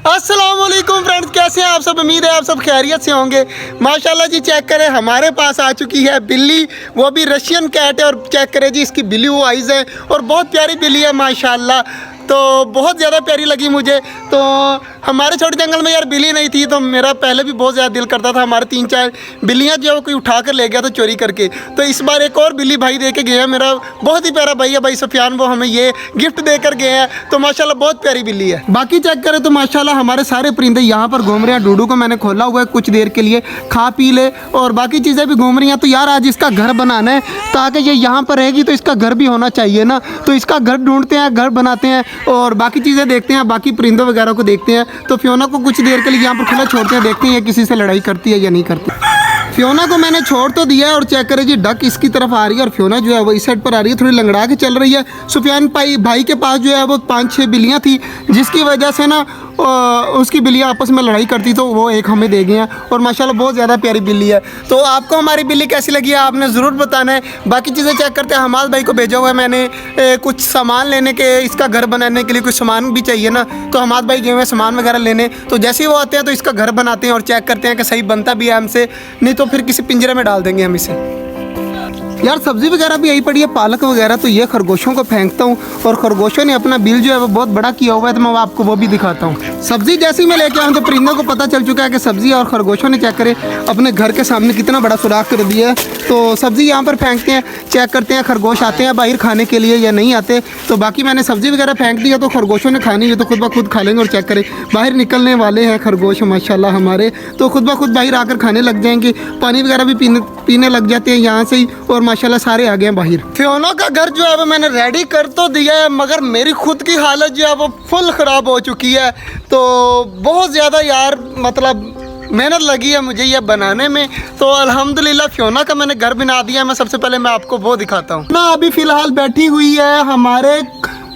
अस्सलाम वालेकुम फ्रेंड्स, कैसे हैं आप सब। उम्मीद है आप सब खैरियत से होंगे। माशाल्लाह जी, चेक करें हमारे पास आ चुकी है बिल्ली, वो भी रशियन कैट है। और चेक करें जी, इसकी ब्लू आइज़ है और बहुत प्यारी बिल्ली है माशाल्लाह। तो बहुत ज़्यादा प्यारी लगी मुझे। तो हमारे छोटे जंगल में यार बिल्ली नहीं थी, तो मेरा पहले भी बहुत ज़्यादा दिल करता था। हमारे 3-4 बिल्लियाँ जो कोई उठा कर ले गया था चोरी करके। तो इस बार एक और बिल्ली भाई दे के गए हैं, मेरा बहुत ही प्यारा भाई है भाई सुफियान, वो हमें ये गिफ्ट देकर गए हैं। तो माशाल्लाह बहुत प्यारी बिल्ली है। बाकी चेक करें तो माशाल्लाह हमारे सारे परिंदे यहाँ पर घूम रहे हैं। डूडू को मैंने खोला हुआ है कुछ देर के लिए, खा पी ले, और बाकी चीज़ें भी घूम रही हैं। तो यार आज इसका घर बनाना है, ताकि ये यहाँ पर रहेगी तो इसका घर भी होना चाहिए ना। तो इसका घर ढूंढते हैं, घर बनाते हैं और बाकी चीज़ें देखते हैं, बाकी परिंदों वगैरह को देखते हैं। तो फियोना को कुछ देर के लिए यहाँ पर खुला छोड़ते हैं, देखते हैं ये किसी से लड़ाई करती है या नहीं करती। फियोना को मैंने छोड़ तो दिया है और चेक करें जी, डक इसकी तरफ आ रही है और फियोना जो है वो इस साइड पर आ रही है, थोड़ी लंगड़ा के चल रही है। सुफियान भाई के पास जो है वो 5-6 बिल्लियाँ थी, जिसकी वजह से ना उसकी बिल्लियाँ आपस में लड़ाई करती, तो वो एक हमें दे गए हैं। और माशाल्लाह बहुत ज़्यादा प्यारी बिल्ली है। तो आपको हमारी बिल्ली कैसी लगी है आपने ज़रूर बताना है। बाकी चीज़ें चेक करते हैं। हमाद भाई को भेजा हुआ है मैंने कुछ सामान लेने के, इसका घर बनाने के लिए कुछ सामान भी चाहिए ना। तो हमाद भाई गए हुए सामान वगैरह लेने, तो जैसे ही वो आते हैं तो इसका घर बनाते हैं और चेक करते हैं कि सही बनता भी है हमसे, नहीं तो फिर किसी पिंजरे में डाल देंगे हम इसे। यार सब्ज़ी वगैरह भी यही पड़ी है, पालक वगैरह। तो ये खरगोशों को फेंकता हूँ और खरगोशों ने अपना बिल जो है वो बहुत बड़ा किया हुआ है, तो मैं आपको वो भी दिखाता हूँ। सब्ज़ी जैसे ही मैं लेके आऊँ तो परिंदों को पता चल चुका है कि सब्ज़ी, और खरगोशों ने चेक करे अपने घर के सामने कितना बड़ा सुराख कर दिया है। तो सब्ज़ी यहाँ पर फेंकते हैं, चेक करते हैं खरगोश आते हैं बाहर खाने के लिए या नहीं आते। तो बाकी मैंने सब्ज़ी वगैरह फेंक दी है, तो खरगोशों ने खानी है तो खुद ब खुद खा लेंगे। और चेक करें बाहर निकलने वाले हैं खरगोश माशाल्लाह हमारे, तो खुद ब खुद बाहर आकर खाने लग जाएंगे। पानी वगैरह भी पीने लग जाते हैं यहाँ से ही, और माशाल्लाह सारे आ गए हैं बाहर। फियोना का घर जो है वो मैंने रेडी कर तो दिया है, मगर मेरी खुद की हालत जो है वो फुल ख़राब हो चुकी है। तो बहुत ज़्यादा यार मतलब मेहनत लगी है मुझे ये बनाने में। तो अल्हम्दुलिल्लाह फियोना का मैंने घर बना दिया है। मैं सबसे पहले मैं आपको वो दिखाता हूँ ना। अभी फ़िलहाल बैठी हुई है हमारे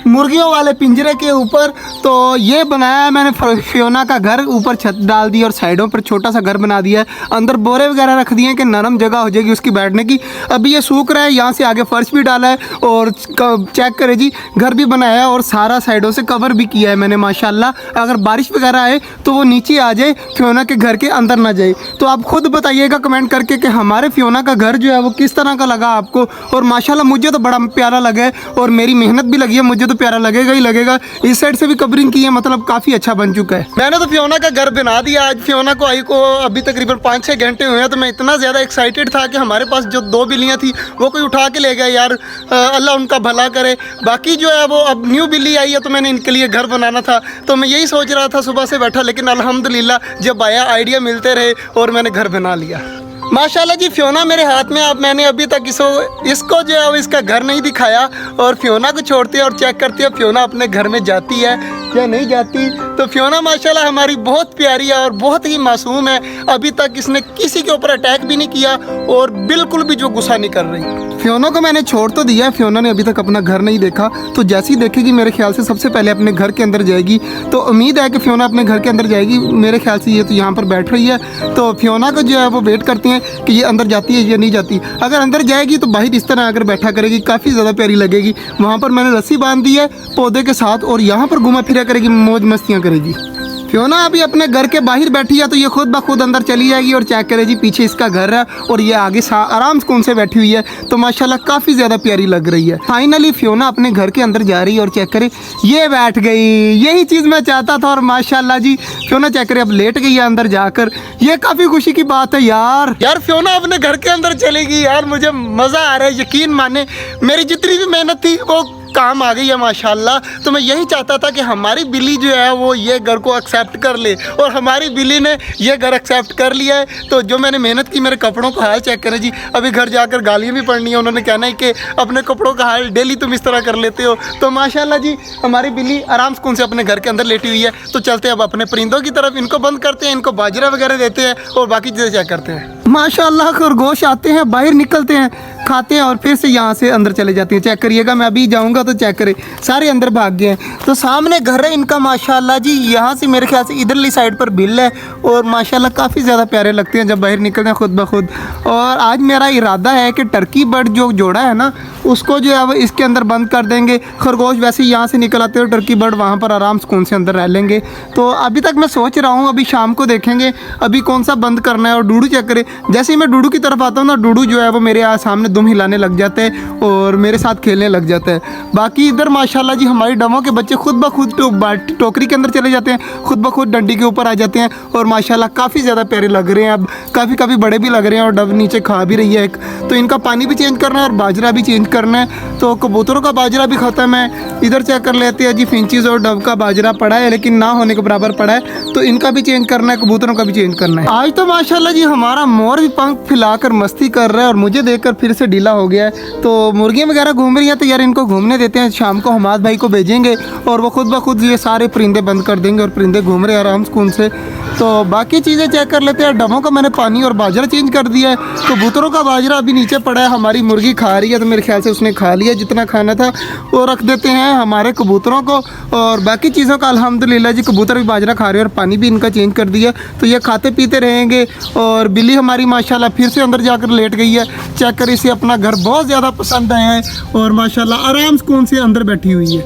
मुर्गियों वाले पिंजरे के ऊपर। तो ये बनाया है मैंने फियोना का घर, ऊपर छत डाल दी और साइडों पर छोटा सा घर बना दिया है। अंदर बोरे वगैरह रख दिए हैं कि नरम जगह हो जाएगी उसकी बैठने की। अभी ये सूख रहा है, यहाँ से आगे फर्श भी डाला है और चेक करें जी घर भी बनाया है और सारा साइडों से कवर भी किया है मैंने माशाल्लाह। अगर बारिश वगैरह आए तो वो नीचे आ जाए, फियोना के घर के अंदर ना जाए। तो आप खुद बताइएगा कमेंट करके कि हमारे फियोना का घर जो है वो किस तरह का लगा आपको। और माशाल्लाह मुझे तो बड़ा प्यारा लगा है और मेरी मेहनत भी लगी है, मुझे तो प्यारा लगेगा ही लगेगा। इस साइड से भी कवरिंग की है, मतलब काफ़ी अच्छा बन चुका है। मैंने तो फियोना का घर बना दिया। आज फियोना को आई को अभी तकरीबन 5-6 घंटे हुए हैं। तो मैं इतना ज़्यादा एक्साइटेड था कि हमारे पास जो 2 बिल्लियाँ थी वो कोई उठा के ले गया यार। अल्लाह उनका भला करे। बाकी जो है वो अब न्यू बिल्ली आई है, तो मैंने इनके लिए घर बनाना था। तो मैं यही सोच रहा था सुबह से बैठा, लेकिन अल्हम्दुलिल्लाह जब आया आइडिया मिलते रहे और मैंने घर बना लिया माशाल्लाह जी। फियोना मेरे हाथ में, अब मैंने अभी तक इसको जो है वो इसका घर नहीं दिखाया। और फियोना को छोड़ते हैं और चेक करते हैं फियोना अपने घर में जाती है या नहीं जाती। तो फियोना माशाल्लाह हमारी बहुत प्यारी है और बहुत ही मासूम है। अभी तक इसने किसी के ऊपर अटैक भी नहीं किया और बिल्कुल भी जो गुस्सा नहीं कर रही। फियोना को मैंने छोड़ तो दिया है, फियोना ने अभी तक अपना घर नहीं देखा। तो जैसे ही देखेगी मेरे ख्याल से सबसे पहले अपने घर के अंदर जाएगी। तो उम्मीद है कि फियोना अपने घर के अंदर जाएगी। मेरे ख्याल से ये तो यहाँ पर बैठ रही है, तो फियोना को जो है वो वेट करते हैं कि ये अंदर जाती है या नहीं जाती। अगर अंदर जाएगी तो बाहर इस तरह अगर बैठा करेगी, काफ़ी ज़्यादा प्यारी लगेगी। वहाँ पर मैंने रस्सी बांध दी है पौधे के साथ और यहाँ पर घुमा फिरा करेगी, मौज मस्तियाँ करेगी। फियोना अभी अपने घर के बाहर बैठी है, तो ये खुद ब खुद अंदर चली जाएगी। और चेक करें जी पीछे इसका घर है और ये आगे आराम सुकून से बैठी हुई है। तो माशाल्लाह काफ़ी ज़्यादा प्यारी लग रही है। फाइनली फियोना अपने घर के अंदर जा रही है और चेक करें ये बैठ गई। यही चीज़ मैं चाहता था और माशाल्लाह जी फियोना चेक करें अब लेट गई है अंदर जाकर। ये काफ़ी खुशी की बात है यार। फियोना अपने घर के अंदर चलेगी यार, मुझे मज़ा आ रहा है। यकीन माने मेरी जितनी भी मेहनत थी वो काम आ गई है माशाल्लाह। तो मैं यही चाहता था कि हमारी बिल्ली जो है वो ये घर को एक्सेप्ट कर ले, और हमारी बिल्ली ने ये घर एक्सेप्ट कर लिया है। तो जो मैंने मेहनत की, मेरे कपड़ों का हाल चेक करें जी। अभी घर जाकर गालियाँ भी पड़नी है, उन्होंने कहना है कि अपने कपड़ों का हाल डेली तुम इस तरह कर लेते हो। तो माशाल्लाह जी हमारी बिल्ली आराम सुकून से अपने घर के अंदर लेटी हुई है। तो चलते हैं अब अपने परिंदों की तरफ, इनको बंद करते हैं, इनको बाजरा वगैरह देते हैं और बाकी चीज़ें चेक करते हैं। माशाल्लाह खरगोश आते हैं, बाहर निकलते हैं, खाते हैं और फिर से यहाँ से अंदर चले जाते हैं। चेक करिएगा, मैं अभी जाऊँगा तो चेक करें सारे अंदर भाग गए हैं। तो सामने घर है इनका माशाल्लाह जी। यहाँ से मेरे ख्याल से इधरली साइड पर बिल है और माशाल्लाह काफ़ी ज़्यादा प्यारे लगते हैं जब बाहर निकलते हैं खुद ब खुद। और आज मेरा इरादा है कि टर्की बर्ड जो जोड़ा है ना, उसको जो है वो इसके अंदर बंद कर देंगे। खरगोश वैसे ही यहाँ से निकल आते हो, टर्की बर्ड वहाँ पर आराम सुकून से अंदर रह लेंगे। तो अभी तक मैं सोच रहा हूँ, अभी शाम को देखेंगे अभी कौन सा बंद करना है। और डूडू चेक करे, जैसे ही मैं डूडू की तरफ आता हूँ ना, डूडू जो है वो मेरे सामने दुम हिलाने लग जाते हैं और मेरे साथ खेलने लग जाता है। बाकी इधर माशाल्लाह जी हमारी डमों के बच्चे खुद ब खुद टोकरी के अंदर चले जाते हैं, खुद ब खुद डंडी के ऊपर आ जाते हैं और माशाल्लाह काफ़ी ज़्यादा प्यारे लग रहे हैं। अब काफ़ी बड़े भी लग रहे हैं और डब नीचे खा भी रही है एक। तो इनका पानी भी चेंज करना है और बाजरा भी चेंज करना है। तो कबूतरों का बाजरा भी ख़त्म है। इधर चेक कर लेते हैं जी, फिंचीज और डब का बाजरा पड़ा है लेकिन ना होने के बराबर पड़ा है, तो इनका भी चेंज करना है, कबूतरों का भी चेंज करना है। आज तो माशाल्लाह जी हमारा मोर भी पंख फैलाकर मस्ती कर रहा है और मुझे देखकर फिर से ढीला हो गया है। तो मुर्गियाँ वगैरह घूम रही हैं, तो यार इनको घूमने देते हैं। शाम को हमाद भाई को भेजेंगे और वो खुद ब खुद ये सारे परिंदे बंद कर देंगे और परिंदे घूम रहे हैं आराम सुकून से। तो बाकी चीज़ें चेक कर लेते हैं। डमों का मैंने पानी और बाजरा चेंज कर दिया है। कबूतरों का बाजरा अभी नीचे पड़ा है, हमारी मुर्गी खा रही है, तो मेरे ख्याल से उसने खा लिया जितना खाना था, वो रख देते हैं हमारे कबूतरों को। और बाकी चीज़ों का अल्हम्दुलिल्लाह जी कबूतर भी बाजरा खा रहे हैं और पानी भी इनका चेंज कर दिया, तो ये खाते पीते रहेंगे। और बिल्ली हमारी माशाल्लाह फिर से अंदर जाकर लेट गई है। चेक कर, इसे अपना घर बहुत ज़्यादा पसंद आया है और माशाल्लाह आराम सुकून से अंदर बैठी हुई है।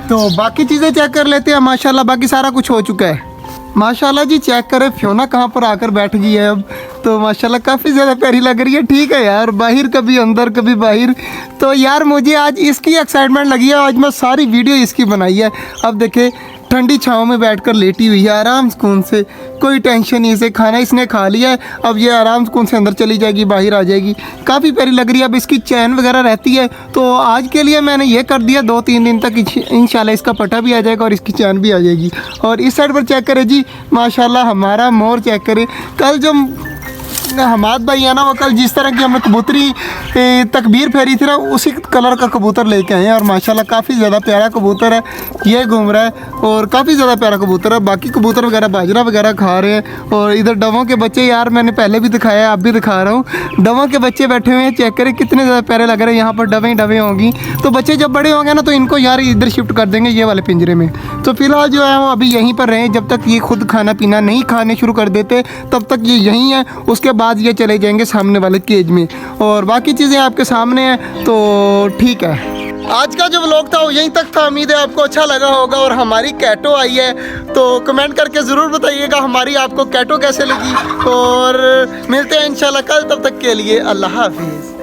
तो बाकी चीज़ें चेक कर लेते हैं। माशाल्लाह बाकी सारा कुछ हो चुका है। माशाल्लाह जी चेक करें फियोना कहाँ पर आकर बैठ गई है अब। तो माशाल्लाह काफ़ी ज़्यादा प्यारी लग रही है। ठीक है यार, बाहर कभी अंदर कभी बाहर। तो यार मुझे आज इसकी एक्साइटमेंट लगी है, आज मैं सारी वीडियो इसकी बनाई है। अब देखे ठंडी छाँव में बैठकर लेटी हुई है आराम सुकून से, कोई टेंशन नहीं। इसे खाना इसने खा लिया है, अब ये आराम सुकून से अंदर चली जाएगी, बाहर आ जाएगी। काफ़ी प्यारी लग रही है। अब इसकी चैन वगैरह रहती है, तो आज के लिए मैंने ये कर दिया। 2-3 दिन तक इंशाल्लाह इसका पटा भी आ जाएगा और इसकी चैन भी आ जाएगी। और इस साइड पर चेक करें जी, माशाल्लाह हमारा मोर चेक करें। कल जो हमाद भाई है ना, वो कल जिस तरह की हमने कबूतरी तकबीर फेरी थी ना, उसी कलर का कबूतर लेके आए हैं और माशाल्लाह काफ़ी ज़्यादा प्यारा कबूतर है। ये घूम रहा है और काफ़ी ज़्यादा प्यारा कबूतर है। बाकी कबूतर वगैरह बाजरा वगैरह खा रहे हैं। और इधर डवों के बच्चे, यार मैंने पहले भी दिखाया, आप भी दिखा रहा हूँ, डवों के बच्चे बैठे हुए हैं। चेक करें कितने ज़्यादा प्यारे लग रहे हैं। यहाँ पर डवें होंगी, तो बच्चे जब बड़े होंगे ना, तो इनको यार इधर शिफ्ट कर देंगे ये वाले पिंजरे में। तो फिलहाल जो है वो अभी यहीं पर रहें, जब तक ये खुद खाना पीना नहीं खाने शुरू कर देते तब तक ये यहीं है। उसके बाद ये चले जाएंगे सामने वाले केज में। और बाकी चीज़ें आपके सामने हैं, तो ठीक है। आज का जो व्लॉग था वो यहीं तक था। उम्मीद है आपको अच्छा लगा होगा। और हमारी कैटो आई है, तो कमेंट करके ज़रूर बताइएगा हमारी आपको कैटो कैसे लगी। और मिलते हैं इंशाल्लाह कल, तब तक के लिए अल्लाह हाफिज़।